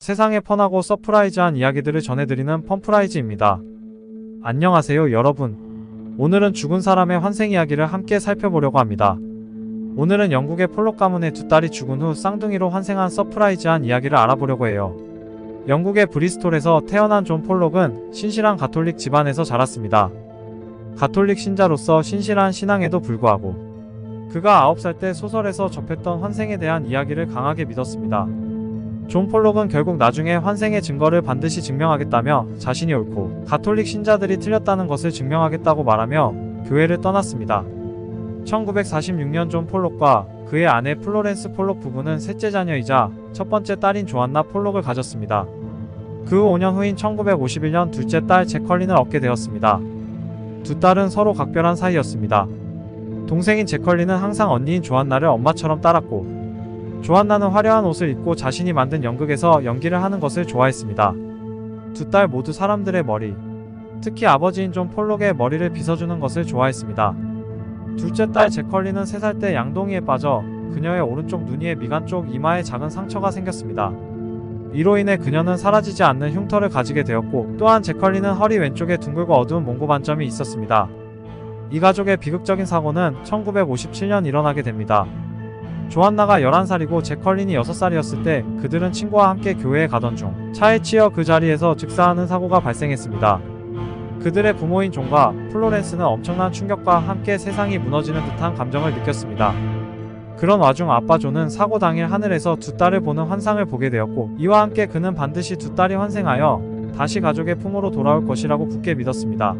세상에 펀하고 서프라이즈한 이야기들을 전해드리는 펀프라이즈입니다. 안녕하세요 여러분. 오늘은 죽은 사람의 환생 이야기를 함께 살펴보려고 합니다. 오늘은 영국의 폴록 가문의 두 딸이 죽은 후 쌍둥이로 환생한 서프라이즈한 이야기를 알아보려고 해요. 영국의 브리스톨에서 태어난 존 폴록은 신실한 가톨릭 집안에서 자랐습니다. 가톨릭 신자로서 신실한 신앙에도 불구하고 그가 9살 때 소설에서 접했던 환생에 대한 이야기를 강하게 믿었습니다. 존 폴록은 결국 나중에 환생의 증거를 반드시 증명하겠다며 자신이 옳고 가톨릭 신자들이 틀렸다는 것을 증명하겠다고 말하며 교회를 떠났습니다. 1946년 존 폴록과 그의 아내 플로렌스 폴록 부부는 셋째 자녀이자 첫 번째 딸인 조안나 폴록을 가졌습니다. 그 5년 후인 1951년 둘째 딸 제컬린을 얻게 되었습니다. 두 딸은 서로 각별한 사이였습니다. 동생인 제컬린은 항상 언니인 조안나를 엄마처럼 따랐고 조안나는 화려한 옷을 입고 자신이 만든 연극에서 연기를 하는 것을 좋아했습니다. 두 딸 모두 사람들의 머리, 특히 아버지인 존 폴록의 머리를 빗어주는 것을 좋아했습니다. 둘째 딸 제컬린은 3살 때 양동이에 빠져 그녀의 오른쪽 눈 위에 미간 쪽 이마에 작은 상처가 생겼습니다. 이로 인해 그녀는 사라지지 않는 흉터를 가지게 되었고 또한 제컬린은 허리 왼쪽에 둥글고 어두운 몽고 반점이 있었습니다. 이 가족의 비극적인 사고는 1957년 일어나게 됩니다. 조안나가 11살이고 제컬린이 6살이었을 때 그들은 친구와 함께 교회에 가던 중 차에 치여 그 자리에서 즉사하는 사고가 발생했습니다. 그들의 부모인 존과 플로렌스는 엄청난 충격과 함께 세상이 무너지는 듯한 감정을 느꼈습니다. 그런 와중 아빠 존은 사고 당일 하늘에서 두 딸을 보는 환상을 보게 되었고 이와 함께 그는 반드시 두 딸이 환생하여 다시 가족의 품으로 돌아올 것이라고 굳게 믿었습니다.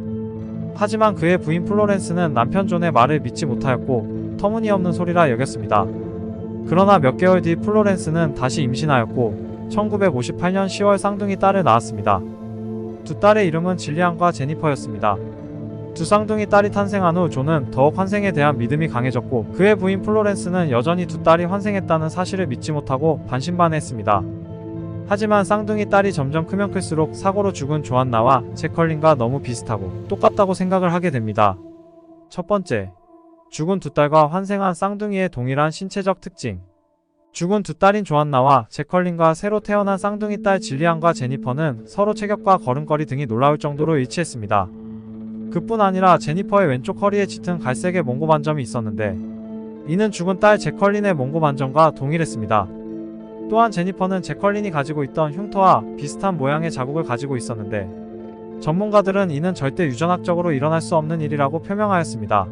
하지만 그의 부인 플로렌스는 남편 존의 말을 믿지 못하였고 터무니없는 소리라 여겼습니다. 그러나 몇 개월 뒤 플로렌스는 다시 임신하였고 1958년 10월 쌍둥이 딸을 낳았습니다. 두 딸의 이름은 질리안과 제니퍼였습니다. 두 쌍둥이 딸이 탄생한 후 존은 더욱 환생에 대한 믿음이 강해졌고 그의 부인 플로렌스는 여전히 두 딸이 환생했다는 사실을 믿지 못하고 반신반의했습니다. 하지만 쌍둥이 딸이 점점 크면 클수록 사고로 죽은 조안나와 제컬린과 너무 비슷하고 똑같다고 생각을 하게 됩니다. 첫 번째, 죽은 두 딸과 환생한 쌍둥이의 동일한 신체적 특징. 죽은 두 딸인 조안나와 제컬린과 새로 태어난 쌍둥이 딸 질리안과 제니퍼는 서로 체격과 걸음걸이 등이 놀라울 정도로 일치했습니다. 그뿐 아니라 제니퍼의 왼쪽 허리에 짙은 갈색의 몽고 반점이 있었는데 이는 죽은 딸 제컬린의 몽고 반점과 동일했습니다. 또한 제니퍼는 제컬린이 가지고 있던 흉터와 비슷한 모양의 자국을 가지고 있었는데 전문가들은 이는 절대 유전학적으로 일어날 수 없는 일이라고 표명하였습니다.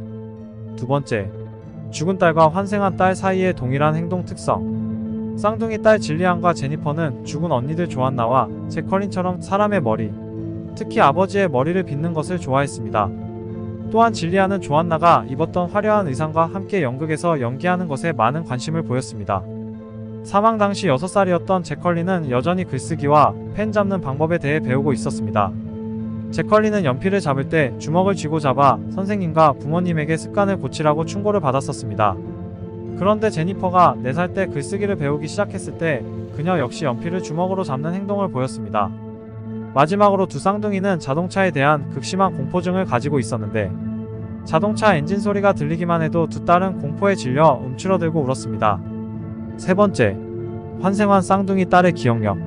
두 번째, 죽은 딸과 환생한 딸 사이의 동일한 행동 특성. 쌍둥이 딸 질리안과 제니퍼는 죽은 언니들 조안나와 제컬린처럼 사람의 머리, 특히 아버지의 머리를 빗는 것을 좋아했습니다. 또한 질리안은 조안나가 입었던 화려한 의상과 함께 연극에서 연기하는 것에 많은 관심을 보였습니다. 사망 당시 6살이었던 제컬린은 여전히 글쓰기와 펜 잡는 방법에 대해 배우고 있었습니다. 제컬린은 연필을 잡을 때 주먹을 쥐고 잡아 선생님과 부모님에게 습관을 고치라고 충고를 받았었습니다. 그런데 제니퍼가 4살 때 글쓰기를 배우기 시작했을 때 그녀 역시 연필을 주먹으로 잡는 행동을 보였습니다. 마지막으로 두 쌍둥이는 자동차에 대한 극심한 공포증을 가지고 있었는데 자동차 엔진 소리가 들리기만 해도 두 딸은 공포에 질려 움츠러들고 울었습니다. 세 번째, 환생한 쌍둥이 딸의 기억력.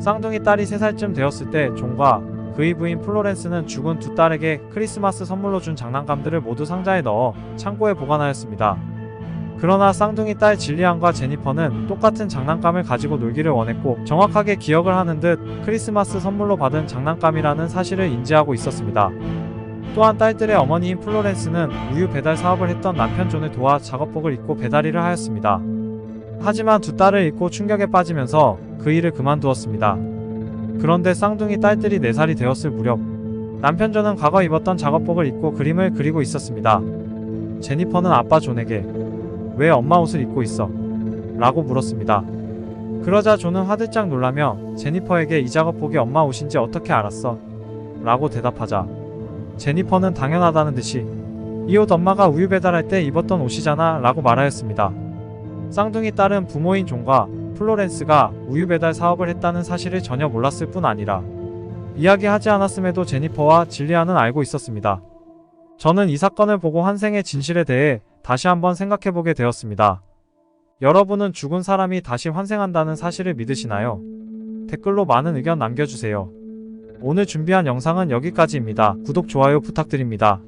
쌍둥이 딸이 3살쯤 되었을 때 존과 그의 부인 플로렌스는 죽은 두 딸에게 크리스마스 선물로 준 장난감들을 모두 상자에 넣어 창고에 보관하였습니다. 그러나 쌍둥이 딸 질리안과 제니퍼는 똑같은 장난감을 가지고 놀기를 원했고 정확하게 기억을 하는 듯 크리스마스 선물로 받은 장난감이라는 사실을 인지하고 있었습니다. 또한 딸들의 어머니인 플로렌스는 우유 배달 사업을 했던 남편 존을 도와 작업복을 입고 배달일을 하였습니다. 하지만 두 딸을 잃고 충격에 빠지면서 그 일을 그만두었습니다. 그런데 쌍둥이 딸들이 4살이 되었을 무렵 남편 존은 과거 입었던 작업복을 입고 그림을 그리고 있었습니다. 제니퍼는 아빠 존에게 왜 엄마 옷을 입고 있어? 라고 물었습니다. 그러자 존은 화들짝 놀라며 제니퍼에게 이 작업복이 엄마 옷인지 어떻게 알았어? 라고 대답하자 제니퍼는 당연하다는 듯이 이 옷 엄마가 우유 배달할 때 입었던 옷이잖아 라고 말하였습니다. 쌍둥이 딸은 부모인 존과 플로렌스가 우유 배달 사업을 했다는 사실을 전혀 몰랐을 뿐 아니라 이야기하지 않았음에도 제니퍼와 질리안은 알고 있었습니다. 저는 이 사건을 보고 환생의 진실에 대해 다시 한번 생각해보게 되었습니다. 여러분은 죽은 사람이 다시 환생한다는 사실을 믿으시나요? 댓글로 많은 의견 남겨주세요. 오늘 준비한 영상은 여기까지입니다. 구독, 좋아요 부탁드립니다.